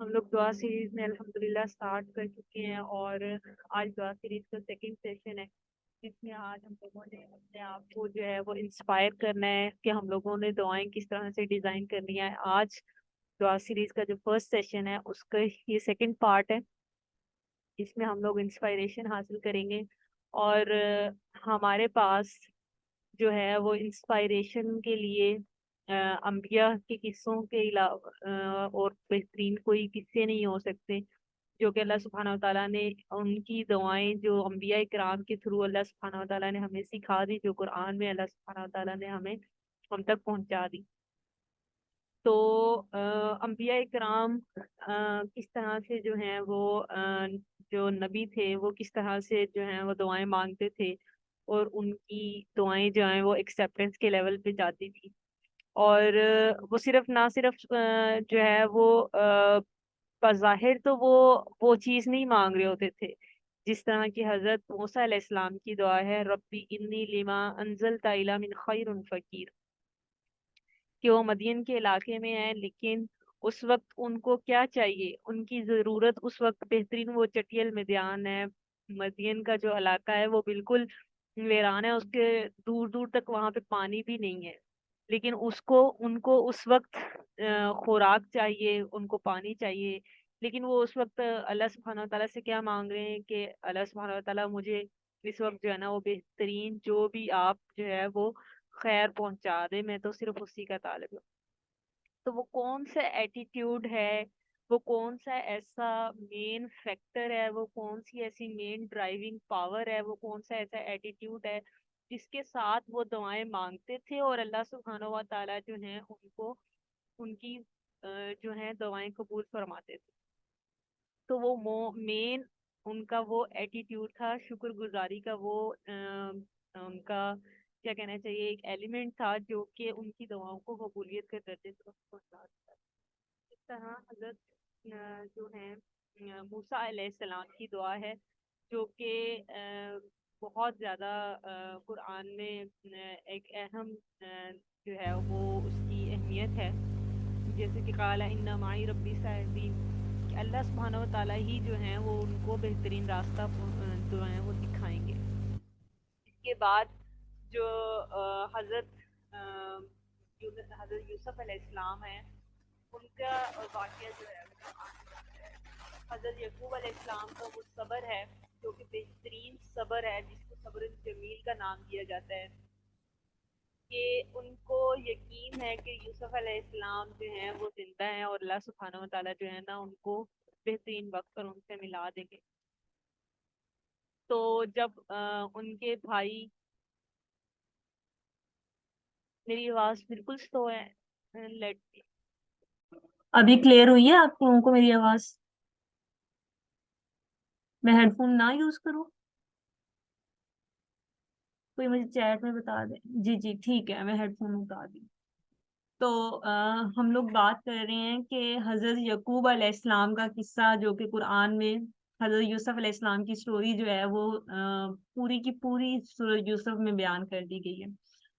हम लोग दुआ सीरीज में अल्हम्दुलिल्लाह स्टार्ट कर चुके हैं और आज दुआ सीरीज का सेकंड सेशन है जिसमें आज हम लोगों ने अपने आप को जो है वो इंस्पायर करना है कि हम लोगों ने दुआएं किस तरह से डिजाइन करनी है। आज दुआ सीरीज का जो फर्स्ट सेशन है उसका ये सेकंड पार्ट है। इसमें हम लोग इंस्पायरेशन हासिल करेंगे और हमारे पास जो है वो इंस्पायरेशन के लिए अंबिया के किस्सों के अलावा और बेहतरीन कोई किस्से नहीं हो सकते जो कि अल्लाह सुब्हानहू व तआला ने उनकी दुआएं जो अंबिया इकराम के थ्रू अल्लाह सुब्हानहू व तआला ने हमें सिखा दी, जो कुरान में अल्लाह सुब्हानहू व तआला ने हमें हम तक पहुंचा दी। तो अंबिया इकराम किस तरह से जो हैं वो जो नबी थे वो किस तरह से जो हैं वो दुआएं मांगते थे और उनकी दुआएं जो हैं वो एक्सेप्टेंस के लेवल पे जाती थी। और वो सिर्फ ना सिर्फ जो है वो बज़ाहिर तो वो चीज़ नहीं मांग रहे होते थे जिस तरह की हजरत मूसा अलैहिस्सलाम की दुआ है, रब्बी इन्नी लिमा अंज़लता इला मिन खैरुन फकीर, कि वो मदीन के इलाके में है लेकिन उस वक्त उनको क्या चाहिए, उनकी ज़रूरत उस वक्त बेहतरीन वो चटियल मैदान है। मदीन का जो इलाका है वो बिल्कुल वीरान है, उसके दूर दूर तक वहां पे पानी भी नहीं है। लेकिन उसको उनको उस वक्त खुराक चाहिए, उनको पानी चाहिए। लेकिन वो उस वक्त अल्लाह सुब्हानहू व तआला से क्या मांग रहे हैं कि अल्लाह सुब्हानहू व तआला मुझे इस वक्त जो है ना वो बेहतरीन जो भी आप जो है वो खैर पहुंचा दे, मैं तो सिर्फ उसी का तालिब हूँ। तो वो कौन सा एटीट्यूड है, वो कौन सा ऐसा मेन फैक्टर है, वो कौन सी ऐसी मेन ड्राइविंग पावर है, वो कौन सा ऐसा एटीट्यूड है जिसके साथ वो दुआएं मांगते थे और अल्लाह सुब्हानहू व तआला जो है उनको उनकी जो है दुआएं कबूल फरमाते थे। तो वो मेन उनका वो एटीट्यूड था, शुक्रगुजारी का वो उनका क्या कहना चाहिए एक एलिमेंट था जो कि उनकी दुआओं को कबूलियत के दर्जे तक पहुंचाता था। इस तरह हजरत जो है मूसा अलैहिस्सलाम की दुआ है जो कि बहुत ज़्यादा कुरान में एक अहम जो है वो उसकी अहमियत है। जैसे कि काला इन्ना माई रब्बी साहिबीन, कि अल्लाह सुब्हानहू व तआला ही जो है वो उनको बेहतरीन रास्ता जो है वो दिखाएंगे। इसके बाद जो हजरत हजरत यूसुफ अलैहिस्सलाम है उनका वाकया जो है हजरत यकूब अलैहिस्सलाम का वो सब्र है जो कि बेहतरीन सब्र है जिसको सब्र जमील का नाम दिया जाता है। कि उनको यकीन है कि यूसुफ अलैहिस्सलाम जो हैं वो जिंदा हैं और अल्लाह सुब्हानहू व तआला जो है ना उनको बेहतरीन वक्त पर उनसे मिला देंगे। तो जब उनके भाई, मेरी आवाज बिल्कुल स्लो है, लेट अभी क्लियर हुई है आप लोगों को मेरी आवाज? मैं हेडफोन ना यूज करूं? कोई मुझे चैट में बता दे। जी जी ठीक है, मैं हेडफोन उतार दी। तो हम लोग बात कर रहे हैं कि हजरत यकूब अलैहिस्सलाम का किस्सा जो कि कुरान में हजरत यूसुफ अलैहिस्सलाम की स्टोरी जो है वो पूरी की पूरी सूरह यूसुफ में बयान कर दी गई है।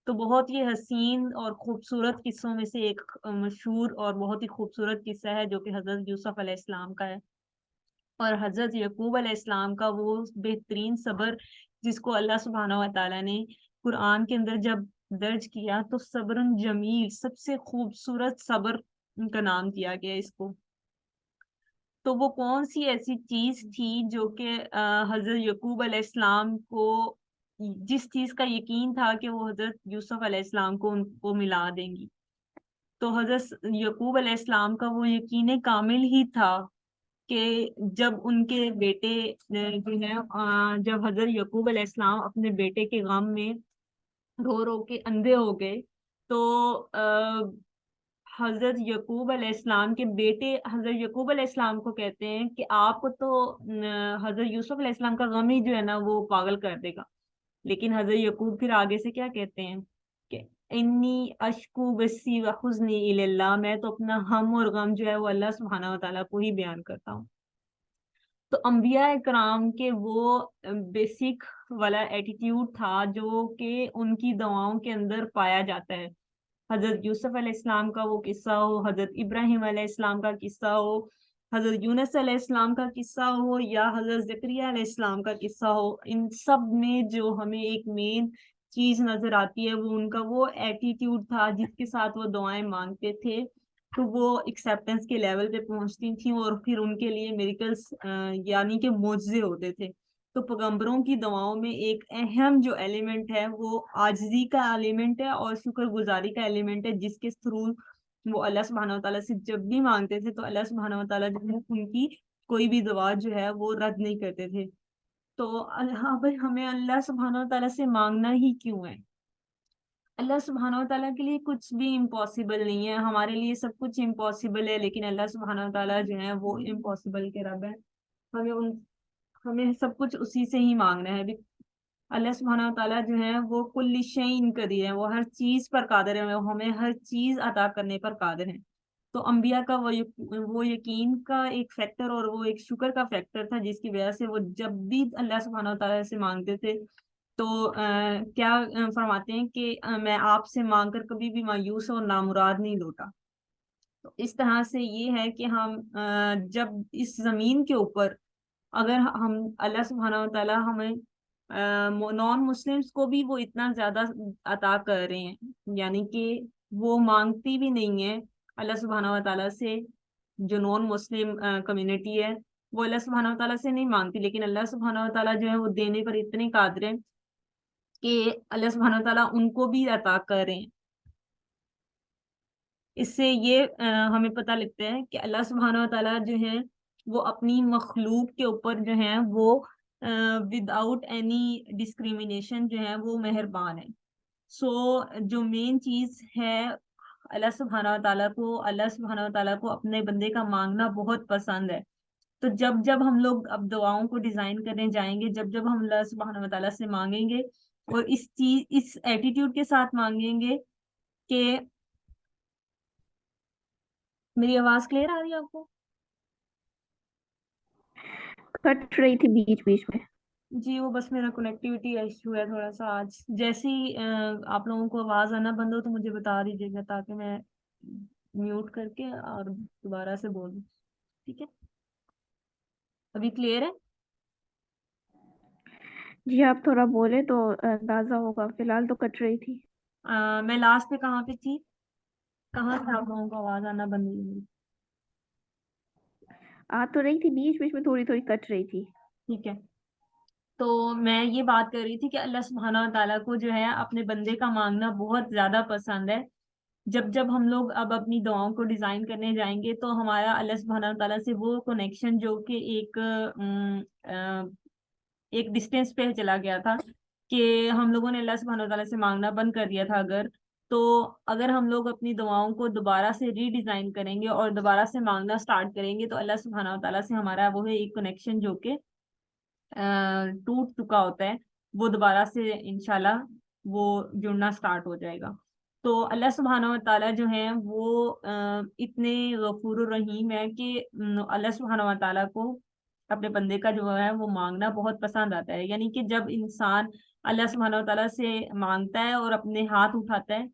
तो बहुत ही हसीन और खूबसूरत किस्सों में से एक मशहूर और बहुत ही खूबसूरत किस्सा है जो कि हजरत यूसुफ अलैहिस्सलाम का है। और हजरत यकूब अलैहिस्सलाम का वो बेहतरीन सब्र जिसको अल्लाह सुब्हानहू व तआला ने कुरान के अंदर जब दर्ज किया तो सब्रन जमील, सबसे खूबसूरत सब्र का नाम दिया गया इसको। तो वो कौन सी ऐसी चीज थी जो कि हजरत यकूब अलैहिस्सलाम को, जिस चीज का यकीन था कि वो हजरत यूसुफ अलैहिस्सलाम को उनको मिला देंगी। तो हजरत यकूब अलैहिस्सलाम का वो यकीन कामिल ही था कि जब उनके बेटे जो है जब हजरत यकूब अलैहिस्सलाम अपने बेटे के गम में रो रो के अंधे हो गए, तो हजरत यकूब अलैहिस्सलाम के बेटे हजरत यकूब अलैहिस्सलाम को कहते हैं कि आपको तो हजरत यूसुफ अलैहिस्सलाम का गम ही जो है ना वो पागल कर देगा। लेकिन हजरत यकूब फिर आगे से क्या कहते हैं कि इन्नी अशकू बस्सी व हुज़्नी इलल्लाह, मैं तो अपना हम और गम जो है वो अल्लाह सुब्हानहू व तआला को ही बयान करता हूँ। तो अंबिया इकराम के वो बेसिक वाला एटीट्यूड था जो कि उनकी दुआओं के अंदर पाया जाता है। हजरत यूसुफ अलैहिस्सलाम का वो किस्सा हो, हजरत इब्राहिम अलैहिस्सलाम का किस्सा हो, हजरत यूनुस अलैहिस्सलाम का किस्सा हो, या हजरत जकरिया अलैहिस्सलाम का किस्सा हो, इन सब में जो हमें एक मेन चीज नजर आती है वो उनका वो एटीट्यूड था जिसके साथ वो दुआएं मांगते थे। तो वो एक्सेप्टेंस के लेवल पे पहुंचती थी और फिर उनके लिए मिरेकल्स यानी कि मोजज़े होते थे। तो पैगंबरों की दुआओं में एक अहम जो एलिमेंट है वो आजिज़ी का एलिमेंट है और शुक्रगुजारी का एलिमेंट है, जिसके थ्रू वो अल्लाह सुब्हानहू व तआला से जब भी मांगते थे तो अल्लाह सुब्हानहू व तआला जो है उनकी कोई भी दुआ जो है वो रद्द नहीं करते थे। तो हाँ भाई, हमें अल्लाह सुब्हानहू व तआला से मांगना ही क्यों है? अल्लाह सुब्हानहू व तआला के लिए कुछ भी इम्पॉसिबल नहीं है। हमारे लिए सब कुछ इम्पॉसिबल है, लेकिन अल्लाह सुब्हानहू व तआला जो है वो इम्पॉसिबल के रब है। हमें उन हमें सब कुछ उसी से ही मांगना है। अल्लाह सुब्हानहू व तआला जो है वो कुल्ली शैइन कदीर है, वो हर चीज पर कादिर है, वो हमें हर चीज अता करने पर कादिर है। तो अंबिया का वो यकीन का एक फैक्टर और वो एक शुक्र का फैक्टर था जिसकी वजह से वो जब भी अल्लाह सुब्हानहू व तआला से मांगते थे तो क्या फरमाते हैं कि मैं आपसे मांगकर कभी भी मायूस और नामुराद नहीं लौटा। तो इस तरह से ये है कि हम जब इस जमीन के ऊपर अगर हम अल्लाह सुब्हानहू व तआला हमें नॉन मुस्लिम्स को भी वो इतना ज्यादा अता कर रहे हैं, यानी कि वो मांगती भी नहीं है अल्लाह सुब्हानहू व तआला से। जो नॉन मुस्लिम कम्युनिटी है वो अल्लाह सुब्हानहू व तआला से नहीं मांगती, लेकिन अल्लाह सुब्हानहू व तआला जो है वो देने पर इतने कादिर है कि अल्लाह सुब्हानहू व तआला उनको भी अता कर रहे हैं। इससे ये हमें पता लगता है कि अल्लाह सुब्हानहू व तआला जो है वो अपनी मखलूक के ऊपर जो है वो विदाउट एनी डिस्क्रिमिनेशन जो है वो मेहरबान है। सो जो मेन चीज है, अल्लाह सुब्हानहू व तआला को अपने बंदे का मांगना बहुत पसंद है। तो जब जब हम लोग अब दुआओं को डिजाइन करने जाएंगे, जब जब हम अल्लाह सुब्हानहू व तआला से मांगेंगे और इस एटीट्यूड के साथ मांगेंगे कि मेरी आवाज क्लियर आ रही है आपको? कट रही थी बीच बीच में। जी, वो बस मेरा कनेक्टिविटी इशू है थोड़ा सा आज। जैसे ही आप लोगों को आवाज आना बंद हो तो मुझे बता दीजिएगा ताकि मैं म्यूट करके और दोबारा से बोल दूं। ठीक है, अभी क्लियर है? जी, आप थोड़ा बोले तो अंदाजा होगा, फिलहाल तो कट रही थी। मैं लास्ट पे कहाँ पे थी? कहाँ से आप लोगों को आवाज आना बंद हुई मेरी? आ तो रही थी, बीच बीच में थोड़ी थोड़ी कट रही थी। ठीक है, तो मैं ये बात कर रही थी कि अल्लाह सुब्हानहू व तआला को जो है अपने बंदे का मांगना बहुत ज्यादा पसंद है। जब जब हम लोग अब अपनी दुआओं को डिजाइन करने जाएंगे तो हमारा अल्लाह सुब्हानहू व तआला से वो कनेक्शन जो कि एक डिस्टेंस पे चला गया था कि हम लोगों ने अल्लाह सुब्हानहू व तआला से मांगना बंद कर दिया था। अगर हम लोग अपनी दुआओं को दोबारा से रीडिजाइन करेंगे और दोबारा से मांगना स्टार्ट करेंगे तो अल्लाह सुब्हानहू व तआला से हमारा वो है एक कनेक्शन जो कि टूट चुका होता है, वो दोबारा से इंशाल्लाह वो जुड़ना स्टार्ट हो जाएगा। तो अल्लाह सुब्हानहू व तआला जो है वो इतने गफूर रहीम है कि अल्लाह सुब्हानहू व तआला को अपने बंदे का जो है वो मांगना बहुत पसंद आता है। यानी कि जब इंसान अल्लाह सुब्हानहू व तआला से मांगता है और अपने हाथ उठाता है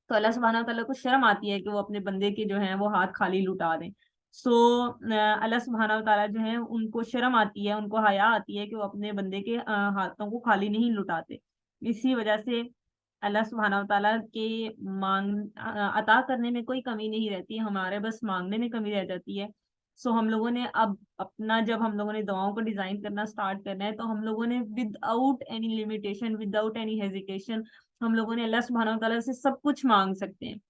तो अल्लाह सुब्हानहू व तआला को शर्म आती है कि वो अपने बंदे के जो है वो हाथ खाली लुटा दें। सो अल्लाह सुब्हानहू व तआला जो है उनको शर्म आती है, उनको हया आती है कि वो अपने बंदे के हाथों को खाली नहीं लुटाते। इसी वजह से अल्लाह सुब्हानहू व तआला के अता करने में कोई कमी नहीं रहती, हमारे बस मांगने में कमी रह जाती है। सो हम लोगों ने अब अपना जब हम लोगों ने दुआओं को डिजाइन करना स्टार्ट करना है तो हम लोगों ने without any limitation, without any hesitation हम लोगों ने अल्लाह सुब्हानहू व तआला से सब कुछ मांग सकते हैं।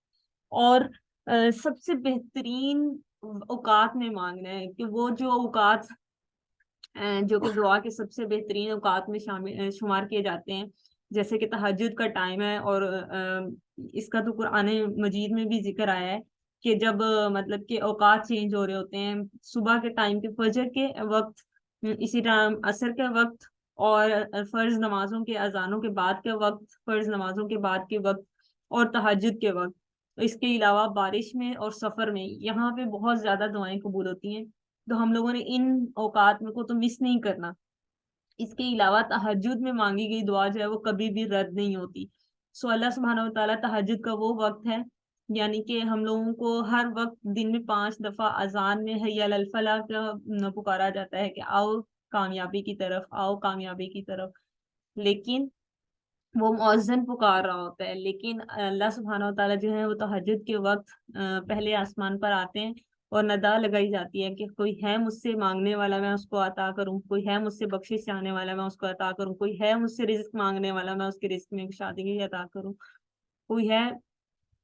और सबसे बेहतरीन औकात में मांगना है कि वो जो औकात जो कि दुआ के सबसे बेहतरीन औकात में शामिल शुमार किए जाते हैं, जैसे कि तहज्जुद का टाइम है। और इसका तो कुरान मजीद में भी जिक्र आया है कि जब मतलब कि औकात चेंज हो रहे होते हैं, सुबह के टाइम के फजर के वक्त, इसी टाइम असर के वक्त, और फर्ज नमाजों के अजानों के बाद के वक्त, फर्ज नमाजों के बाद के वक्त, और तहज्जुद के वक्त। तो इसके अलावा बारिश में और सफर में यहाँ पे बहुत ज्यादा दुआएं कबूल होती हैं। तो हम लोगों ने इन औकात में को तो मिस नहीं करना। इसके अलावा तहज्जुद में मांगी गई दुआ जो है वो कभी भी रद्द नहीं होती। सो अल्लाह सुब्हानहू व तआला तहज्जुद का वो वक्त है, यानी कि हम लोगों को हर वक्त दिन में 5 दफा अजान में हैया अल फलाह का पुकारा जाता है कि आओ कामयाबी की तरफ, आओ कामयाबी की तरफ। लेकिन वो मुअज्जिन पुकार रहा होता है, लेकिन अल्लाह सुब्हानहू व तआला जो है वो तहज्जुद के वक्त पहले आसमान पर आते हैं और नदा लगाई जाती है कि कोई है मुझसे मांगने वाला, मैं उसको अता करूं, कोई है मुझसे बख्शिश चाहने वाला, मैं उसको अता करूं, कोई है मुझसे रिज्क मांगने वाला, मैं उसके रिज्क में शादी अता करूं, कोई है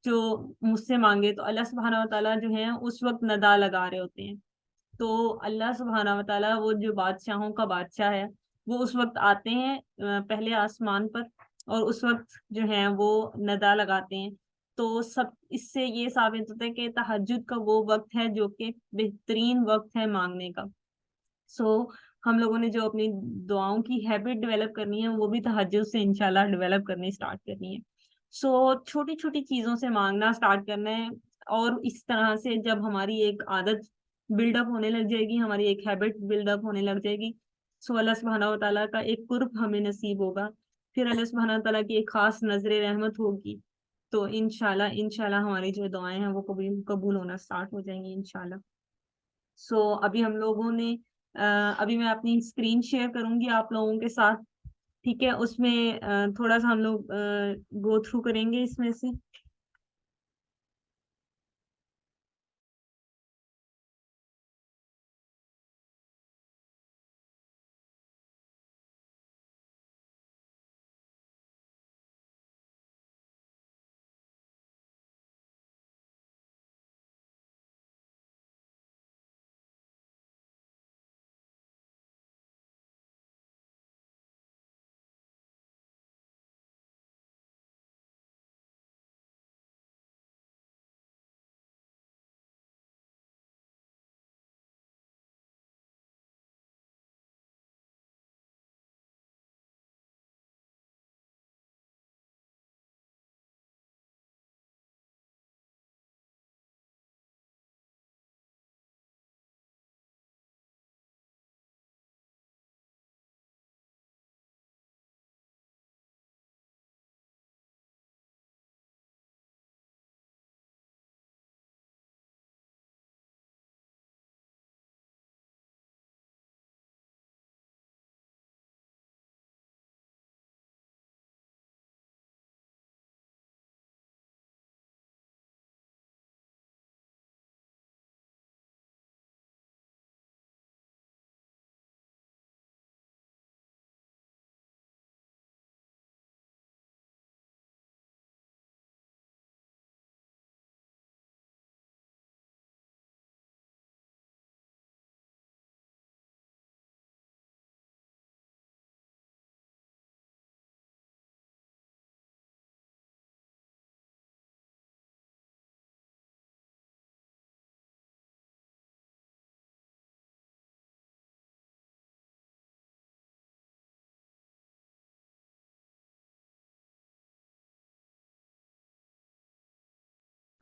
जो मुझसे मांगे। तो अल्लाह सुब्हानहू व तआला जो है उस वक्त नदा लगा रहे होते हैं। तो अल्लाह सुब्हानहू व तआला वो जो बादशाहों का बादशाह है, वो उस वक्त आते हैं पहले आसमान पर, और उस वक्त जो है वो नदा लगाते हैं। तो सब इससे ये साबित होता है कि तहज्जुद का वो वक्त है जो कि बेहतरीन वक्त है मांगने का। सो हम लोगों ने जो अपनी दुआओं की हैबिट डेवलप करनी है वो भी तहज्जुद से इंशाल्लाह डेवलप करनी स्टार्ट करनी है। सो छोटी छोटी चीजों से मांगना स्टार्ट करना है, और इस तरह से जब हमारी एक आदत बिल्डअप होने लग जाएगी, हमारी एक हैबिट बिल्डअप होने लग जाएगी, सो अल्लाह सुब्हानहू व तआला का एक कुर्ब हमें नसीब होगा। फिर अल्लाह सुब्हानहू व तआला की एक खास नजर रहमत होगी। तो इंशाल्लाह इंशाल्लाह हमारी जो दुआएं हैं वो कबूल कबूल होना स्टार्ट हो जाएंगी इंशाल्लाह। सो अभी हम लोगों ने अभी मैं अपनी स्क्रीन शेयर करूंगी आप लोगों के साथ, ठीक है? उसमें थोड़ा सा हम लोग गो थ्रू करेंगे इसमें से।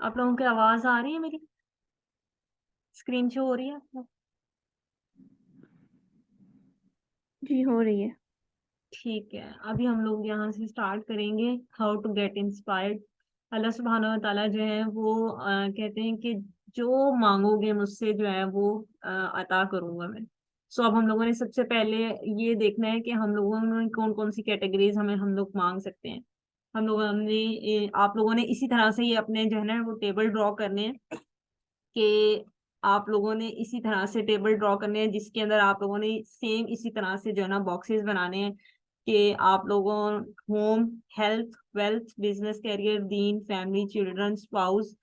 आप लोगों की आवाज आ रही है? मेरी स्क्रीन शो हो रही है आपको? जी हो रही है। ठीक है, अभी हम लोग यहाँ से स्टार्ट करेंगे हाउ टू गेट इंस्पायर्ड। अल्लाह सुब्हानहू व तआला जो है वो कहते हैं कि जो मांगोगे मुझसे जो है वो अता करूंगा मैं। सो अब हम लोगों ने सबसे पहले ये देखना है कि हम लोगों ने कौन कौन सी कैटेगरीज हमें हम लोग मांग सकते हैं। हम लोगों ने आप लोगों ने इसी तरह से ये अपने जो है ना वो टेबल ड्रॉ करने हैं, कि आप लोगों ने इसी तरह से टेबल ड्रॉ करने हैं जिसके अंदर आप लोगों ने सेम इसी तरह से जो है ना बॉक्सेस बनाने हैं कि आप लोगों home, health, wealth, business, career, दीन, family, children, spouse,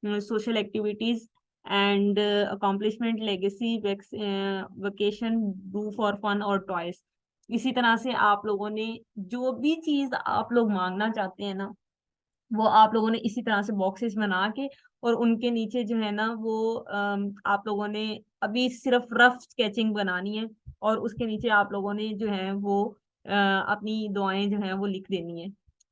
social activities, and accomplishment, legacy, vacation, do for fun और टॉयज। इसी तरह से आप लोगों ने जो भी चीज आप लोग मांगना चाहते हैं ना, वो आप लोगों ने इसी तरह से बॉक्सेस बना के और उनके नीचे जो है ना वो आप लोगों ने अभी सिर्फ रफ स्केचिंग बनानी है और उसके नीचे आप लोगों ने जो है वो अपनी दुआएं जो है वो लिख देनी है।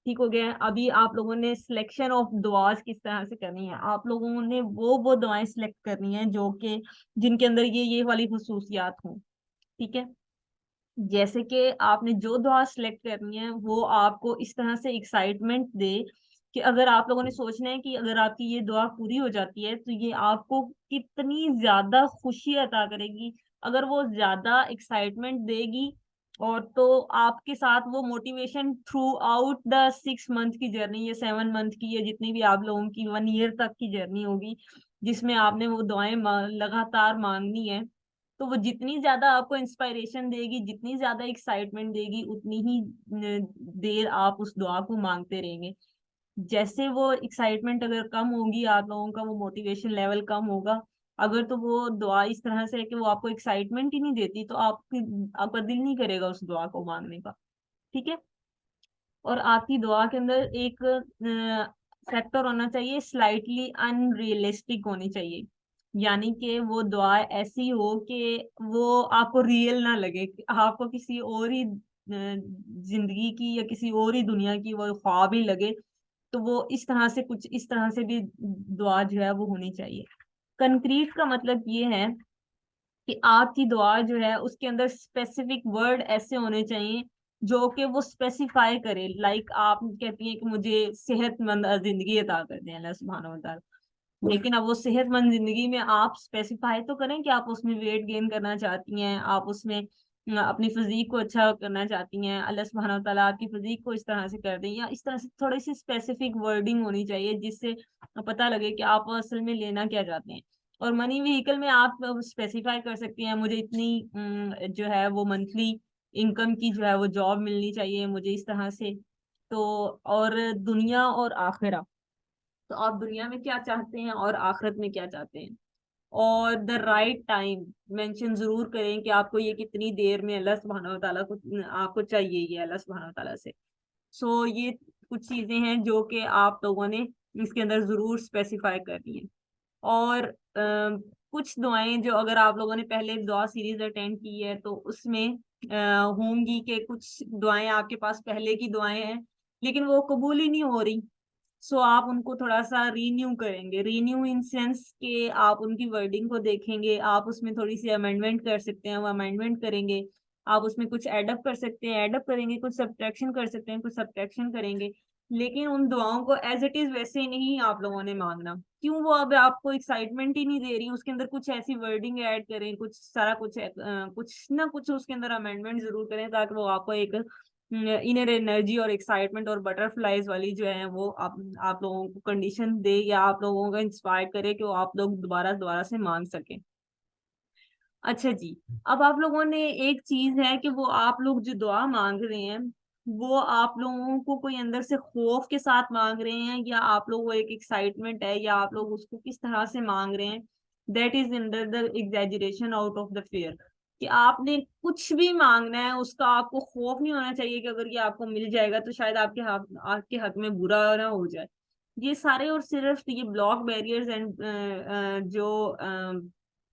ठीक हो गया। अभी आप लोगों ने सिलेक्शन ऑफ दुआज किस तरह से करनी है, आप लोगों ने वो दुआएं सिलेक्ट करनी है जो कि जिनके अंदर ये वाली खसूसियात हों। ठीक है। जैसे कि आपने जो दुआ सिलेक्ट करनी है वो आपको इस तरह से एक्साइटमेंट दे कि अगर आप लोगों ने सोचना है कि अगर आपकी ये दुआ पूरी हो जाती है तो ये आपको कितनी ज्यादा खुशी अता करेगी। अगर वो ज्यादा एक्साइटमेंट देगी और तो आपके साथ वो motivation through out the 6 month की जर्नी या 7 मंथ की या जितनी भी आप लोगों की 1 ईयर तक की जर्नी होगी जिसमें आपने वो दुआएं लगातार मांगनी है, तो वो जितनी ज्यादा आपको इंस्पायरेशन देगी, जितनी ज्यादा एक्साइटमेंट देगी, उतनी ही देर आप उस दुआ को मांगते रहेंगे। जैसे वो एक्साइटमेंट अगर कम होगी आप लोगों का, वो मोटिवेशन लेवल कम होगा। अगर तो वो दुआ इस तरह से है कि वो आपको एक्साइटमेंट ही नहीं देती तो आपका दिल नहीं करेगा उस दुआ को मांगने का। ठीक है। और आपकी दुआ के अंदर एक फैक्टर होना चाहिए, स्लाइटली अनरियलिस्टिक होनी चाहिए। यानी कि वो दुआ ऐसी हो कि वो आपको रियल ना लगे, कि आपको किसी और ही जिंदगी की या किसी और ही दुनिया की वो ख्वाब ही लगे। तो वो इस तरह से कुछ इस तरह से भी दुआ जो है वो होनी चाहिए। कंक्रीट का मतलब ये है कि आपकी दुआ जो है उसके अंदर स्पेसिफिक वर्ड ऐसे होने चाहिए जो कि वो स्पेसिफाई करे। लाइक आप कहती हैं कि मुझे सेहतमंद जिंदगी अता कर दें अल्लाह सुब्हानहू व तआला, लेकिन अब वो सेहतमंद जिंदगी में आप स्पेसिफाई तो करें कि आप उसमें वेट गेन करना चाहती हैं, आप उसमें अपनी फिजिक को अच्छा करना चाहती हैं, अल्लाह सुब्हानहू व तआला आपकी फिजिक को इस तरह से कर दें, या इस तरह से थोड़ी सी स्पेसिफिक वर्डिंग होनी चाहिए जिससे पता लगे कि आप असल में लेना क्या चाहते हैं। और मनी व्हीकल में आप स्पेसिफाई कर सकती हैं मुझे इतनी जो है वो मंथली इनकम की जो है वो जॉब मिलनी चाहिए मुझे इस तरह से। तो और दुनिया और आखिरा, तो आप दुनिया में क्या चाहते हैं और आखिरत में क्या चाहते हैं। और द राइट टाइम मेंशन जरूर करें कि आपको ये कितनी देर में अल्लाह सुब्हानहू व तआला को आपको चाहिए ये अल्लाह सुब्हानहू व तआला से। सो ये कुछ चीजें हैं जो कि आप लोगों ने इसके अंदर जरूर स्पेसिफाई करनी है। और कुछ दुआएं जो अगर आप लोगों ने पहले दुआ सीरीज अटेंड की है तो उसमें होंगी कि कुछ दुआएं आपके पास पहले की दुआएं हैं लेकिन वो कबूल ही नहीं हो रही। सो आप उनको थोड़ा सा रीन्यू करेंगे, रीन्यू इन सेंस के आप उनकी वर्डिंग को देखेंगे, आप उसमें थोड़ी सी अमेंडमेंट कर सकते हैं, वो अमेंडमेंट करेंगे। आप उसमें कुछ एडअप कर सकते हैं, एडअप करेंगे, कुछ सब्ट्रैक्शन कर सकते हैं, कुछ सब्ट्रैक्शन करेंगे। लेकिन उन दुआओं को एज इट इज वैसे ही नहीं आप लोगों ने मांगना। क्यों? वो अब आपको एक्साइटमेंट ही नहीं दे रही, उसके अंदर कुछ ऐसी वर्डिंग ऐड करें, कुछ सारा कुछ कुछ ना कुछ उसके अंदर अमेंडमेंट जरूर करें ताकि वो आपको एक इनर एनर्जी और एक्साइटमेंट और बटरफ्लाईज वाली जो है वो आप लोगों को कंडीशन दे या आप लोगों को इंस्पायर करे कि वो आप लोग दोबारा दोबारा से मांग सकें। अच्छा जी। अब आप लोगों ने एक चीज है कि वो आप लोग जो दुआ मांग रहे हैं वो आप लोगों को कोई अंदर से खौफ के साथ मांग रहे हैं या आप लोग वो एक एक्साइटमेंट है या आप लोग उसको किस तरह से मांग रहे हैं। That is under the exaggeration out of the fear. कि आपने कुछ भी मांगना है उसका आपको खौफ नहीं होना चाहिए कि अगर ये आपको मिल जाएगा तो शायद आपके हक में बुरा ना हो जाए। ये सारे और सिर्फ ये ब्लॉक बैरियर्स एंड जो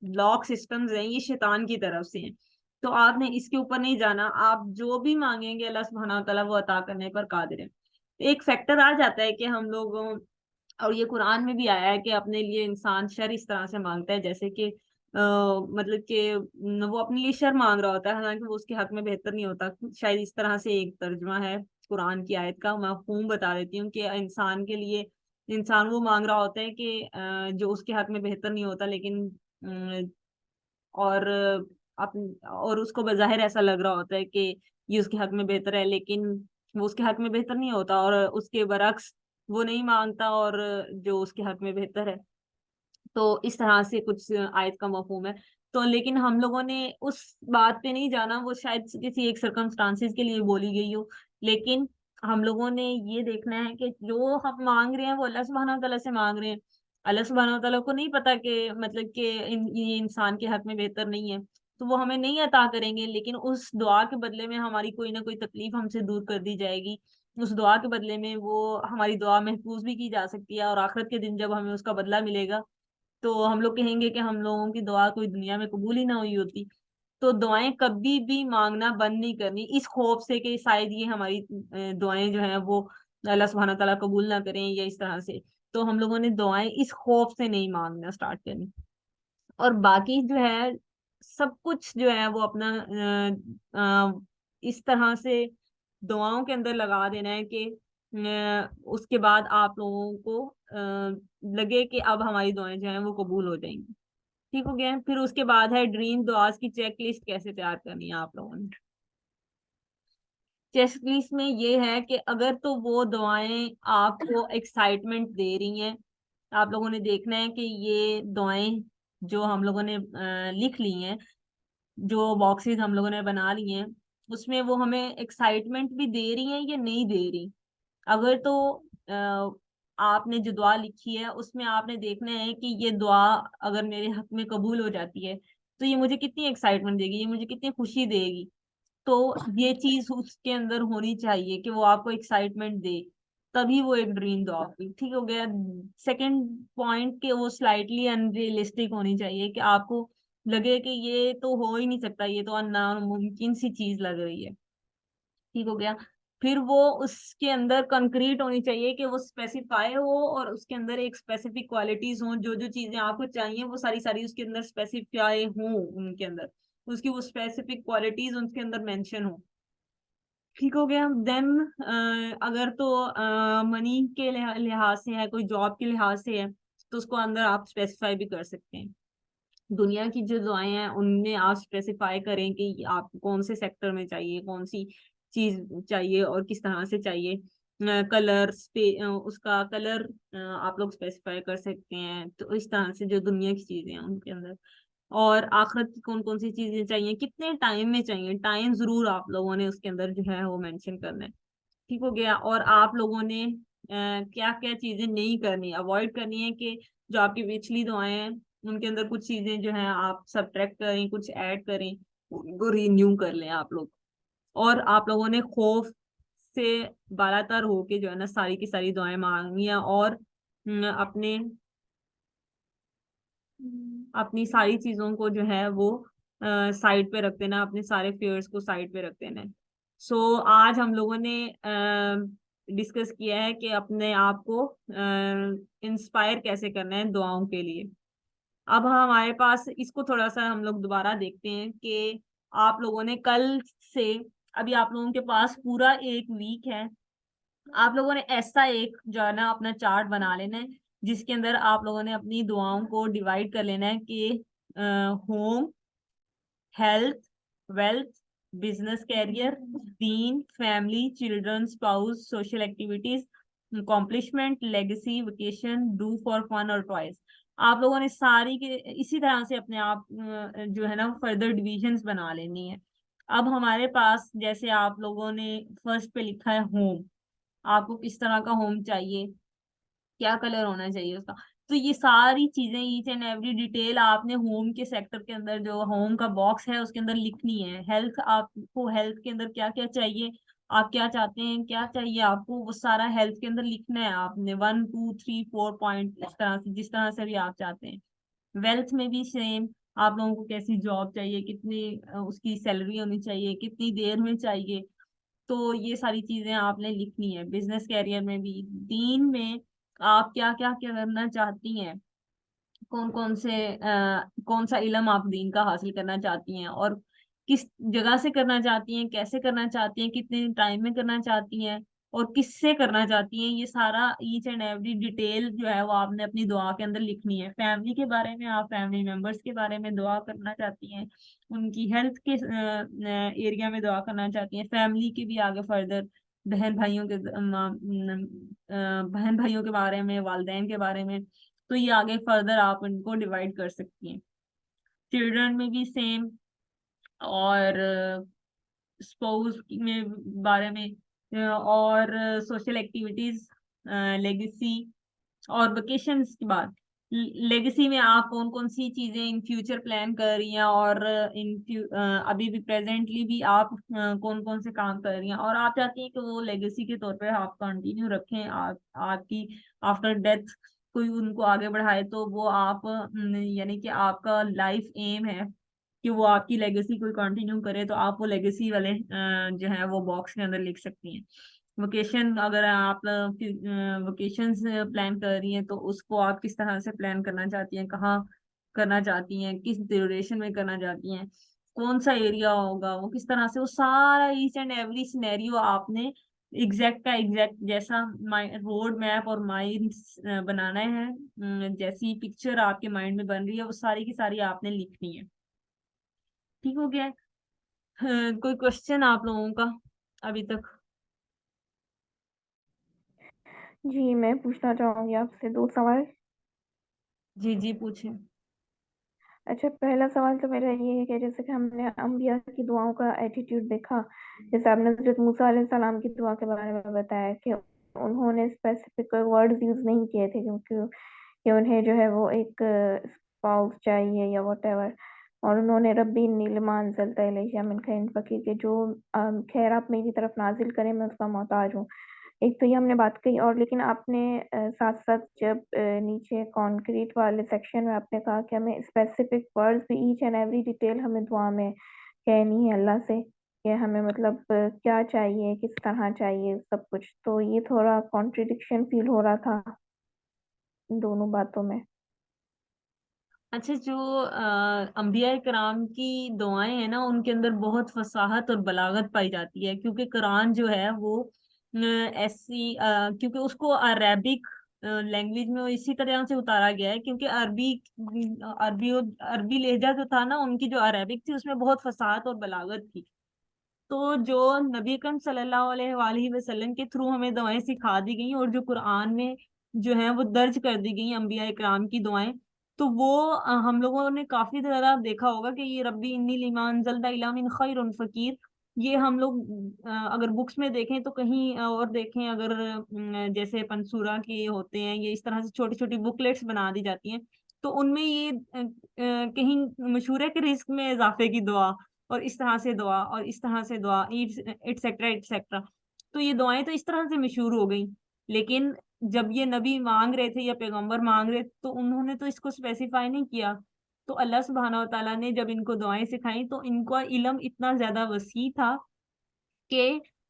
ब्लॉक सिस्टम्स हैं ये शैतान की तरफ से हैं। तो आपने इसके ऊपर नहीं जाना, आप जो भी मांगेंगे अल्लाह सुब्हानहू व तआला वो अता करने पर कादिर है। एक फैक्टर आ जाता है कि हम लोग, और ये कुरान में भी आया है कि अपने लिए इंसान शर इस तरह से मांगता है जैसे कि मतलब कि वो अपने लिए शर मांग रहा होता है हालांकि वो उसके हक में बेहतर नहीं होता। शायद इस तरह से एक तर्जुमा है कुरान की आयत का, मैं मफहूम बता देती हूँ कि इंसान के लिए इंसान वो मांग रहा होता है कि जो उसके हक में बेहतर नहीं होता लेकिन और और उसको बज़ाहिर ऐसा लग रहा होता है कि ये उसके हक में बेहतर है लेकिन वो उसके हक में बेहतर नहीं होता, और उसके बरक्स वो नहीं मांगता और जो उसके हक में बेहतर है। तो इस तरह से कुछ आयत का मफहूम है। तो लेकिन हम लोगों ने उस बात पे नहीं जाना, वो शायद किसी एक सर्कमस्टांसिस के लिए बोली गई हो। लेकिन हम लोगों ने ये देखना है कि जो हम मांग रहे हैं वो अल्लाह सुब्हानहू व तआला से मांग रहे हैं। अल्लाह सुब्हानहू व तआला को नहीं पता कि मतलब कि ये इंसान के हक में बेहतर नहीं है, तो वो हमें नहीं अता करेंगे, लेकिन उस दुआ के बदले में हमारी कोई ना कोई तकलीफ हमसे दूर कर दी जाएगी। उस दुआ के बदले में वो हमारी दुआ महफूज भी की जा सकती है, और आखिरत के दिन जब हमें उसका बदला मिलेगा तो हम लोग कहेंगे कि हम लोगों की दुआ कोई दुनिया में कबूल ही ना हुई होती। तो दुआएं कभी भी मांगना बंद नहीं करनी, इस खौफ से कि शायद ये हमारी दुआएं जो हैं वो अल्लाह सुब्हानहू व तआला कबूल ना करें या इस तरह से। तो हम लोगों ने दुआएं इस खौफ से नहीं मांगना स्टार्ट करनी। और बाकी जो है सब कुछ जो है वो अपना इस तरह से दुआओं के अंदर लगा देना है कि उसके बाद आप लोगों को लगे कि अब हमारी दुआएं जो हैं वो कबूल हो जाएंगी। ठीक हो गया। फिर उसके बाद है ड्रीम दुआस की चेक लिस्ट कैसे तैयार करनी है आप लोगों ने। चेक लिस्ट में ये है कि अगर तो वो दुआएं आपको एक्साइटमेंट दे रही हैं, आप लोगों ने देखना है कि ये दुआएं जो हम लोगों ने लिख ली हैं, जो बॉक्सेस हम लोगों ने बना ली हैं, उसमें वो हमें एक्साइटमेंट भी दे रही हैं या नहीं दे रही। अगर तो आपने जो दुआ लिखी है उसमें आपने देखना है कि ये दुआ अगर मेरे हक में कबूल हो जाती है तो ये मुझे कितनी एक्साइटमेंट देगी, ये मुझे कितनी खुशी देगी। तो ये चीज उसके अंदर होनी चाहिए कि वो आपको एक्साइटमेंट दे, तभी वो एक ड्रीम दुआ होगी। ठीक हो गया। सेकंड पॉइंट कि वो स्लाइटली अनरियलिस्टिक होनी चाहिए, कि आपको लगे कि ये तो हो ही नहीं सकता, ये तो नामुमकिन सी चीज लग रही है। ठीक हो गया। फिर वो उसके अंदर कंक्रीट होनी चाहिए, कि वो स्पेसिफाई हो और उसके अंदर एक स्पेसिफिक क्वालिटीज हो, जो जो चीजें आपको चाहिए वो सारी सारी उसके अंदर स्पेसिफाई हो, उनके अंदर उसकी वो स्पेसिफिक क्वालिटीज उसके अंदर मेंशन हो। ठीक हो गया। देन अगर तो मनी के लिहाज से है, कोई जॉब के लिहाज से है, तो उसको अंदर आप स्पेसिफाई भी कर सकते हैं। दुनिया की जो दुआएं हैं उनमें आप स्पेसिफाई करें कि आपको कौन से सेक्टर में चाहिए, कौन सी चीज चाहिए और किस तरह से चाहिए। कलर उसका कलर आप लोग स्पेसिफाई कर सकते हैं। तो इस तरह से जो दुनिया की चीजें हैं उनके अंदर, और आखिरत की कौन कौन सी चीजें चाहिए, कितने टाइम में चाहिए, टाइम जरूर आप लोगों ने उसके अंदर जो है वो मेंशन करना है। ठीक हो गया। और आप लोगों ने क्या क्या चीजें नहीं करनी, अवॉइड करनी है, कि जो आपकी पिछली दुआएं हैं उनके अंदर कुछ चीजें जो है आप सब्ट्रैक्ट करें, कुछ ऐड करें, उनको रिन्यू कर लें आप लोग। और आप लोगों ने खौफ से बालातर होके जो है ना सारी की सारी दुआएं मांगनी है, और अपने अपनी सारी चीजों को जो है वो साइड पे रख देना, अपने सारे फेयर्स को साइड पे रख देना है। सो आज हम लोगों ने डिस्कस किया है कि अपने आप को इंस्पायर कैसे करना है दुआओं के लिए। अब हमारे पास इसको थोड़ा सा हम लोग दोबारा देखते हैं कि आप लोगों ने कल से, अभी आप लोगों के पास पूरा एक वीक है, आप लोगों ने ऐसा एक जो है ना अपना चार्ट बना लेना है, जिसके अंदर आप लोगों ने अपनी दुआओं को डिवाइड कर लेना है कि home, health, wealth, business, career, दीन, family, children, spouse, social activities, accomplishment, legacy, vacation, do for fun और टॉयज। आप लोगों ने सारी के इसी तरह से अपने आप जो है ना फर्दर डिविजन्स बना लेनी है। अब हमारे पास जैसे आप लोगों ने फर्स्ट पे लिखा है होम, आपको किस तरह का होम चाहिए, क्या कलर होना चाहिए उसका, तो ये सारी चीजें ईच एंड एवरी डिटेल आपने होम के सेक्टर के अंदर जो होम का बॉक्स है उसके अंदर लिखनी है। हेल्थ, आपको हेल्थ के अंदर क्या क्या चाहिए, आप क्या चाहते हैं, क्या चाहिए आपको, वो सारा हेल्थ के अंदर लिखना है आपने, 1 2 3 4 पॉइंट, इस तरह से जिस तरह से भी आप चाहते हैं। वेल्थ में भी सेम, आप लोगों को कैसी जॉब चाहिए, कितनी उसकी सैलरी होनी चाहिए, कितनी देर में चाहिए, तो ये सारी चीजें आपने लिखनी है। बिजनेस कैरियर में भी, दीन में आप क्या क्या क्या करना चाहती हैं, कौन कौन से कौन सा इल्म आप दीन का हासिल करना चाहती हैं, और किस जगह से करना चाहती हैं, कैसे करना चाहती हैं, कितने टाइम में करना चाहती हैं, और किससे करना चाहती हैं, ये सारा ईच एंड एवरी डिटेल जो है वो आपने अपनी दुआ के अंदर लिखनी है। फैमिली के बारे में, आप फैमिली मेंबर्स के बारे में दुआ करना चाहती हैं, उनकी हेल्थ के एरिया में दुआ करना चाहती हैं, फैमिली के भी आगे फर्दर बहन भाइयों के बहन भाइयों के बारे में, वालिदैन के बारे में, तो ये आगे फर्दर आप इनको डिवाइड कर सकती हैं। चिल्ड्रन में भी सेम, और स्पोर्ट्स में बारे में, और सोशल एक्टिविटीज, लेगेसी, और वेकेशंस की बात। लेगेसी में आप कौन कौन सी चीजें इन फ्यूचर प्लान कर रही हैं, और अभी भी प्रेजेंटली भी आप कौन कौन से काम कर रही हैं, और आप चाहती हैं कि वो लेगेसी के तौर पे आप कंटिन्यू रखें, आपकी आफ्टर डेथ कोई उनको आगे बढ़ाए, तो वो आप यानी कि आपका लाइफ एम है कि वो आपकी लेगेसी कोई कंटिन्यू करे, तो आप वो लेगेसी वाले जो है वो बॉक्स के अंदर लिख सकती हैं। वोकेशन, अगर आप वोकेशन प्लान कर रही हैं तो उसको आप किस तरह से प्लान करना चाहती हैं, कहाँ करना चाहती हैं, किस ड्यूरेशन में करना चाहती हैं, कौन सा एरिया होगा, वो किस तरह से, वो सारा ईच एंड एवरी सिनेरियो आपने एग्जैक्ट का एग्जैक्ट जैसा रोड मैप और माइंड बनाना है। जैसी पिक्चर आपके माइंड में बन रही है वो सारी की सारी आपने लिखनी है। ठीक हो गया है? कोई क्वेश्चन आप लोगों का अभी तक? जी मैं पूछना चाहूंगी आपसे 2 सवाल। जी जी पूछें। अच्छा, पहला सवाल तो मेरा ये है कि जैसे कि हमने अम्बिया की दुआओं का एटीट्यूड देखा, जैसे आपने हजरत मूसा अलैहिस्सलाम की दुआ के बारे में बताया कि उन्होंने स्पेसिफिक वर्ड्स यूज नहीं किए थे, क्योंकि कि उन्हें जो है वो एक स्पाउस चाहिए या वॉटेवर, और उन्होंने रब्बी इन्नी लिमा अंज़लता इलैया मिन खैरिन फ़क़ीर के जो खैर आप मेरी तरफ नाजिल करें मैं उसका मोहताज हूँ। एक तो ये हमने बात कही, और लेकिन आपने साथ साथ जब नीचे कॉन्क्रीट वाले सेक्शन में आपने कहा कि हमें स्पेसिफिक वर्ड्स भी ईच एंड एवरी डिटेल हमें दुआ में कहनी है अल्लाह से, कि हमें मतलब क्या चाहिए, किस तरह चाहिए, सब कुछ। तो ये थोड़ा कॉन्ट्रडिक्शन फील हो रहा था इन दोनों बातों में। अच्छा, जो अंबिया कराम की दुआएं हैं ना, उनके अंदर बहुत फसाहत और बलागत पाई जाती है, क्योंकि कुरान जो है वो ऐसी क्योंकि उसको अरेबिक लैंग्वेज में वो इसी तरह से उतारा गया है, क्योंकि अरबी अरबी अरबी लहजा जो था ना उनकी, जो अरेबिक थी उसमें बहुत फसाहत और बलागत थी। तो जो नबी अकरम सल्लल्लाहु अलैहि वसल्लम के थ्रू हमें दुआएं सिखा दी गई, और जो कुरान में जो है वो दर्ज कर दी गई अंबिया इकराम की दुआएं, तो वो हम लोगों ने काफी ज्यादा देखा होगा कि ये रब्बी इन्नी लिमा अंज़लता इला मिन खैरिन फकीर, ये हम लोग अगर बुक्स में देखें तो कहीं और देखें, अगर जैसे पंसूरा के होते हैं, ये इस तरह से छोटी छोटी बुकलेट्स बना दी जाती हैं, तो उनमें ये कहीं मशहूर है कि रिस्क में इजाफे की दुआ, और इस तरह से दुआ, और इस तरह से दुआ, एटसेट्रा एटसेट्रा। तो ये दुआएं तो इस तरह से मशहूर हो गई, लेकिन जब ये नबी मांग रहे थे या पैगंबर मांग रहे थे तो उन्होंने तो इसको स्पेसिफाई नहीं किया। तो अल्लाह सुब्हाना व तआला ने जब इनको दुआएं सिखाई तो इनका इल्म इतना ज्यादा वसी था कि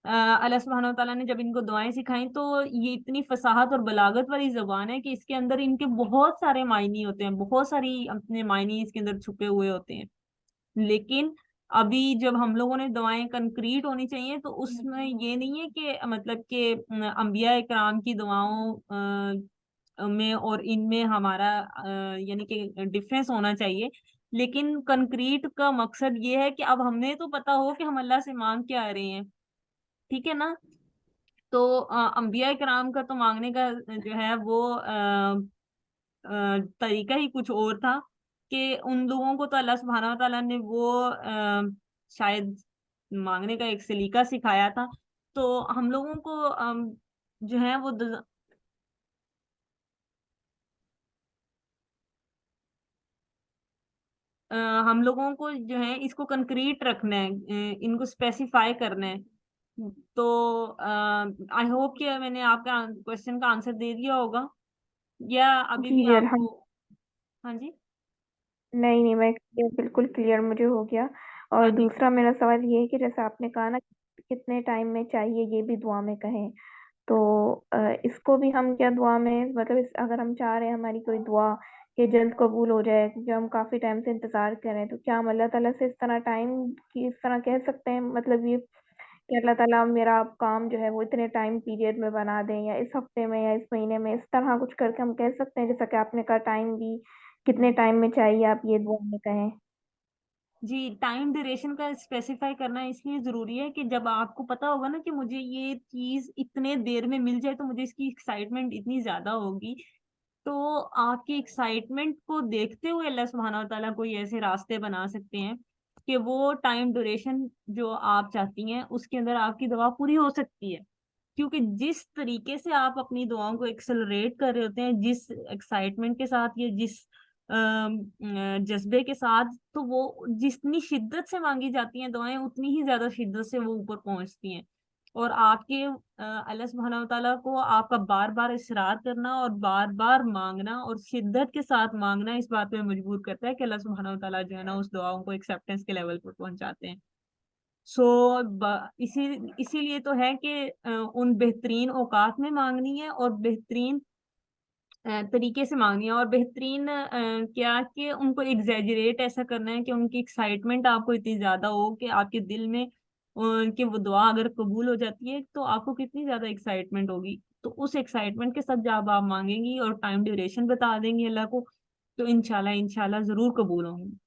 अल्लाह सुब्हाना व तआला ने जब इनको दुआएं सिखाई तो ये इतनी फसाहत और बलागत वाली जबान है कि इसके अंदर इनके बहुत सारे मायने होते हैं, बहुत सारी अपने मायने इसके अंदर छुपे हुए होते हैं। लेकिन अभी जब हम लोगों ने दवाएं कंक्रीट होनी चाहिए तो उसमें ये नहीं है कि मतलब कि अंबिया इकराम की दुआओं में और इनमें हमारा यानी कि डिफरेंस होना चाहिए। लेकिन कंक्रीट का मकसद ये है कि अब हमने तो पता हो कि हम अल्लाह से मांग क्या रहे हैं, ठीक है ना? तो अंबिया इकराम का तो मांगने का जो है वो तरीका ही कुछ और था, कि उन लोगों को तो अल्लाह सुब्हाना व तआला ने वो शायद मांगने का एक सलीका सिखाया था। तो हम लोगों को जो है वो अ, हम लोगों को जो है इसको कंक्रीट रखना है, इनको स्पेसिफाई करना है। तो आई होप कि मैंने आपका क्वेश्चन का आंसर दे दिया होगा, या अभी जी भी जी आपको? हाँ जी। नहीं नहीं, मैं बिल्कुल क्लियर मुझे हो गया। और हाँ जी। दूसरा मेरा सवाल ये है कि जैसे आपने कहा ना कितने टाइम में चाहिए ये भी दुआ में कहें, तो इसको भी हम क्या दुआ में मतलब अगर हम चाह रहे हैं हमारी कोई दुआ कि जल्द कबूल हो जाए, क्योंकि हम काफी टाइम से इंतजार कर रहे हैं, तो क्या हम अल्लाह ताला से इस तरह टाइम की इस तरह कह सकते हैं, मतलब ये कि अल्लाह ताला मेरा आप काम जो है वो इतने टाइम पीरियड में बना दें, या इस हफ्ते में या इस महीने में, इस तरह कुछ करके हम कह सकते हैं, जैसा कि आपने कहा टाइम भी कितने टाइम में चाहिए आप ये दुआ में कहें। जी, टाइम ड्यूरेशन का स्पेसिफाई करना इसलिए जरूरी है कि जब आपको पता होगा ना कि मुझे ये चीज इतने देर में मिल जाए तो मुझे इसकी एक्साइटमेंट इतनी ज्यादा होगी, तो आपकी एक्साइटमेंट को देखते हुए अल्लाह सुब्हाना व तआला कोई ऐसे रास्ते बना सकते हैं कि वो टाइम ड्यूरेशन जो आप चाहती हैं उसके अंदर आपकी दवा पूरी हो सकती है। क्योंकि जिस तरीके से आप अपनी दुआओं को एक्सेलरेट कर रहे होते हैं, जिस एक्साइटमेंट के साथ या जिस जज्बे के साथ, तो वो जितनी शिद्दत से मांगी जाती हैं दुआएं, उतनी ही ज्यादा शिद्दत से वो ऊपर पहुंचती हैं। और आपके अल्लाह सुब्हानहू व तआला को आपका बार बार इसरार करना और बार बार मांगना और शिद्दत के साथ मांगना इस बात पे मजबूर करता है कि अल्लाह सुब्हानहू व तआला जो है ना उस दुआओं को एक्सेप्टेंस के लेवल पर पहुंचाते हैं। सो इसीलिए तो है कि उन बेहतरीन औकात में मांगनी है और बेहतरीन तरीके से मांगनी है, और बेहतरीन क्या कि उनको एग्जैजरेट ऐसा करना है कि उनकी एक्साइटमेंट आपको इतनी ज्यादा हो कि आपके दिल में कि वो दुआ अगर कबूल हो जाती है तो आपको कितनी ज्यादा एक्साइटमेंट होगी। तो उस एक्साइटमेंट के साथ जब आप मांगेंगी और टाइम ड्यूरेशन बता देंगी अल्लाह को, तो इंशाल्लाह इंशाल्लाह जरूर कबूल होंगी।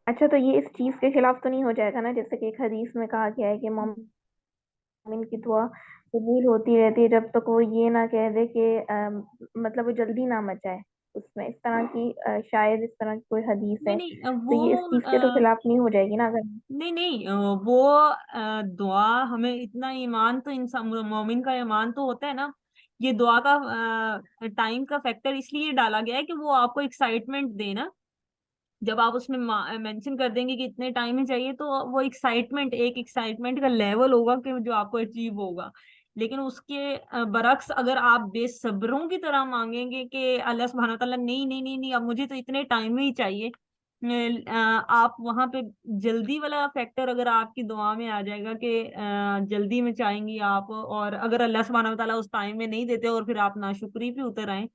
अच्छा, तो ये इस चीज के खिलाफ तो नहीं हो जाएगा ना, जैसे कि एक हदीस में कहा गया है कि मोमिन की दुआ कबूल होती रहती है जब तक वो ये ना कह दे कि मतलब वो जल्दी ना मच जाए उसमें, इस तरह की शायद इस तरह की कोई हदीस नहीं है, नहीं तो ये इस चीज के तो खिलाफ नहीं हो जाएगी ना अगर। नहीं नहीं वो दुआ हमें इतना ईमान तो इंसान मोमिन का ईमान तो होता है ना। ये दुआ का टाइम का फैक्टर इसलिए डाला गया है कि वो आपको एक्साइटमेंट देना। जब आप उसमें मेंशन कर देंगे कि इतने टाइम ही चाहिए, तो वो एक्साइटमेंट, एक एक्साइटमेंट का लेवल होगा कि जो आपको अचीव होगा। लेकिन उसके बरक्स अगर आप बेसब्रों की तरह मांगेंगे कि अल्लाह सुब्हानहू व तआला नहीं नहीं नहीं नहीं अब मुझे तो इतने टाइम में ही चाहिए, आप वहां पे जल्दी वाला फैक्टर अगर आपकी दुआ में आ जाएगा कि जल्दी में चाहेंगी आप, और अगर अल्लाह सुब्हानहू व तआला उस टाइम में नहीं देते और फिर आप नाशुक्री पे उतर आए,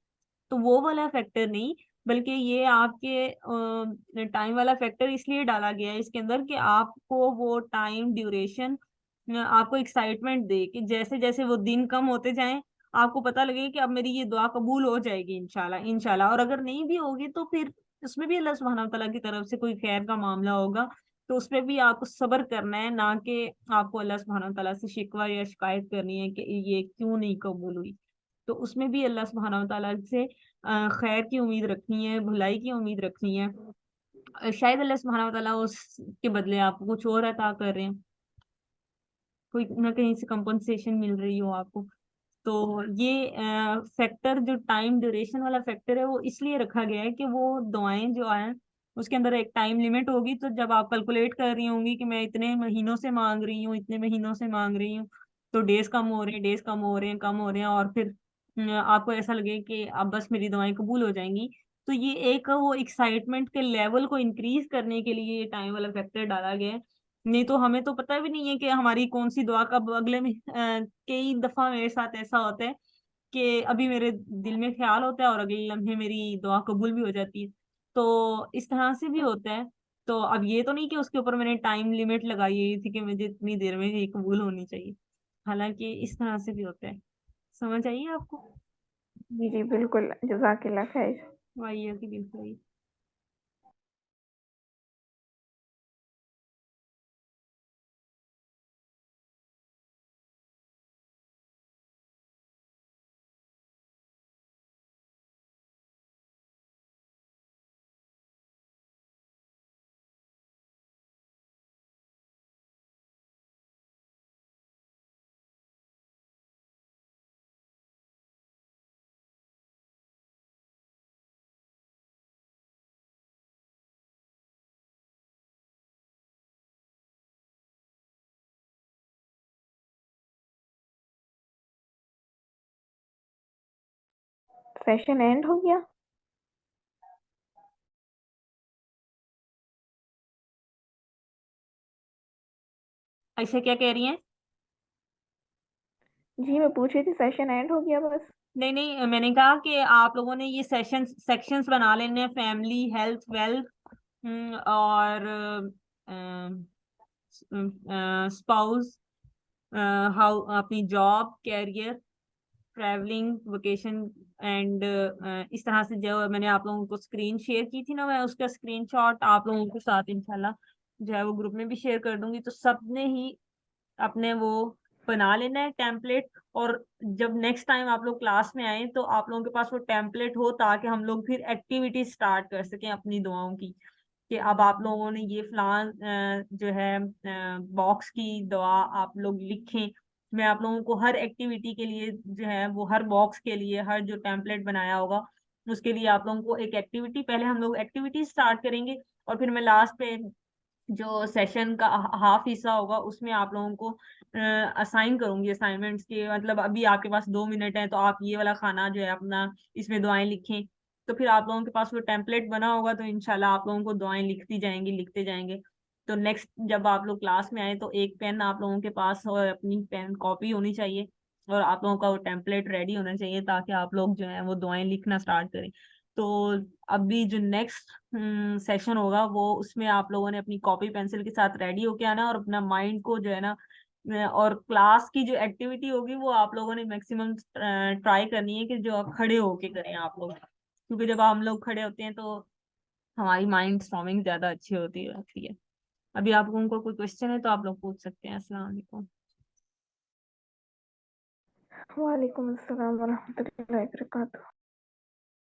तो वो वाला फैक्टर नहीं, बल्कि ये आपके टाइम वाला फैक्टर इसलिए डाला गया है इसके अंदर कि आपको वो टाइम ड्यूरेशन आपको एक्साइटमेंट दे कि जैसे जैसे वो दिन कम होते जाएं, आपको पता लगे कि अब मेरी ये दुआ कबूल हो जाएगी इंशाल्लाह इंशाल्लाह। और अगर नहीं भी होगी तो फिर उसमें भी अल्लाह सुब्हानहू व तआला की तरफ से कोई खैर का मामला होगा, तो उसपे भी आपको सब्र करना है, ना कि आपको अल्लाह सुब्हानहू व तआला से शिकवा या शिकायत करनी है कि ये क्यों नहीं कबूल हुई। तो उसमें भी अल्लाह सुब्हानहू व तआला से खैर की उम्मीद रखनी है, भलाई की उम्मीद रखनी है। शायद अल्लाह सुब्हानहू व तआला उसके बदले आपको कुछ और अता कर रहे हैं, कोई ना कहीं से कंपनसेशन मिल रही हो आपको। तो ये फैक्टर जो टाइम ड्यूरेशन वाला फैक्टर है वो इसलिए रखा गया है कि वो दुआएं जो आए उसके अंदर एक टाइम लिमिट होगी। तो जब आप कैलकुलेट कर रही होंगी कि मैं इतने महीनों से मांग रही हूँ, इतने महीनों से मांग रही हूँ, तो डेज कम हो रहे हैं, डेज कम हो रहे हैं, कम हो रहे हैं, और फिर आपको ऐसा लगे कि अब बस मेरी दुआएं कबूल हो जाएंगी, तो ये एक वो एक्साइटमेंट के लेवल को इंक्रीज करने के लिए ये टाइम वाला फैक्टर डाला गया है। नहीं तो हमें तो पता भी नहीं है कि हमारी कौन सी दुआ कब अगले में कई दफा मेरे साथ ऐसा होता है कि अभी मेरे दिल में ख्याल होता है और अगले लम्हे मेरी दुआ कबूल भी हो जाती है। तो इस तरह से भी होता है। तो अब ये तो नहीं कि उसके ऊपर मैंने टाइम लिमिट लगाई हुई थी कि मुझे इतनी देर में ये कबूल होनी चाहिए, हालांकि इस तरह से भी होता है। समझ आइए आपको? जी जी बिल्कुल, जज़ाकिल्लाह खैर। वही है कि बिल्कुल। सेशन एंड हो गया? ऐसे क्या कह रही हैं? जी मैं पूछ रही थी, सेशन एंड हो गया बस? नहीं नहीं, मैंने कहा कि आप लोगों ने ये सेक्शंस बना लेने हैं, फैमिली, हेल्थ, वेल्थ, और स्पाउस, हाउ, अपनी job, career, travelling, vacation, and इस तरह से जो मैंने आप लोगों को स्क्रीन शेयर की थी ना, मैं उसका स्क्रीनशॉट आप लोगों के साथ इंशाल्लाह जो है वो ग्रुप में भी शेयर कर दूंगी। तो सबने ही अपने वो बना लेना है टेम्पलेट, और जब नेक्स्ट टाइम आप लोग क्लास में आए तो आप लोगों के पास वो टेम्पलेट हो, ताकि हम लोग फिर एक्टिविटी स्टार्ट कर सकें अपनी दुआओं की। कि अब आप लोगों ने ये फलान जो है बॉक्स की दुआ आप लोग लिखें। मैं आप लोगों को हर एक्टिविटी के लिए जो है वो हर बॉक्स के लिए हर जो टेम्पलेट बनाया होगा उसके लिए आप लोगों को एक एक्टिविटी, पहले हम लोग एक्टिविटी स्टार्ट करेंगे और फिर मैं लास्ट पे जो सेशन का हाफ हिस्सा होगा उसमें आप लोगों को असाइन करूंगी असाइनमेंट्स के, मतलब अभी आपके पास 2 मिनट है तो आप ये वाला खाना जो है अपना इसमें दुआएं लिखें। तो फिर आप लोगों के पास वो टेम्पलेट बना होगा तो इंशाल्लाह आप लोगों को दुआएं लिखती जाएंगी लिखते जाएंगे। तो नेक्स्ट जब आप लोग क्लास में आए तो एक पेन आप लोगों के पास और अपनी पेन कॉपी होनी चाहिए और आप लोगों का वो टेम्पलेट रेडी होना चाहिए ताकि आप लोग जो है वो दुआएं लिखना स्टार्ट करें। तो अभी जो नेक्स्ट सेशन होगा वो उसमें आप लोगों ने अपनी कॉपी पेंसिल के साथ रेडी होके आना और अपना माइंड को जो है ना और क्लास की जो एक्टिविटी होगी वो आप लोगों ने मैक्सिमम ट्राई करनी है कि जो खड़े होके करें आप लोग, क्योंकि जब हम लोग खड़े होते हैं तो हमारी माइंड स्टॉर्मिंग ज्यादा अच्छी होती रहती है। अभी आप लोगों को कोई क्वेश्चन है तो आप लोग पूछ सकते हैं। अस्सलाम वालेकुम। वालेकुम अस्सलाम वरहमतुल्लाहि वबरकातुहू।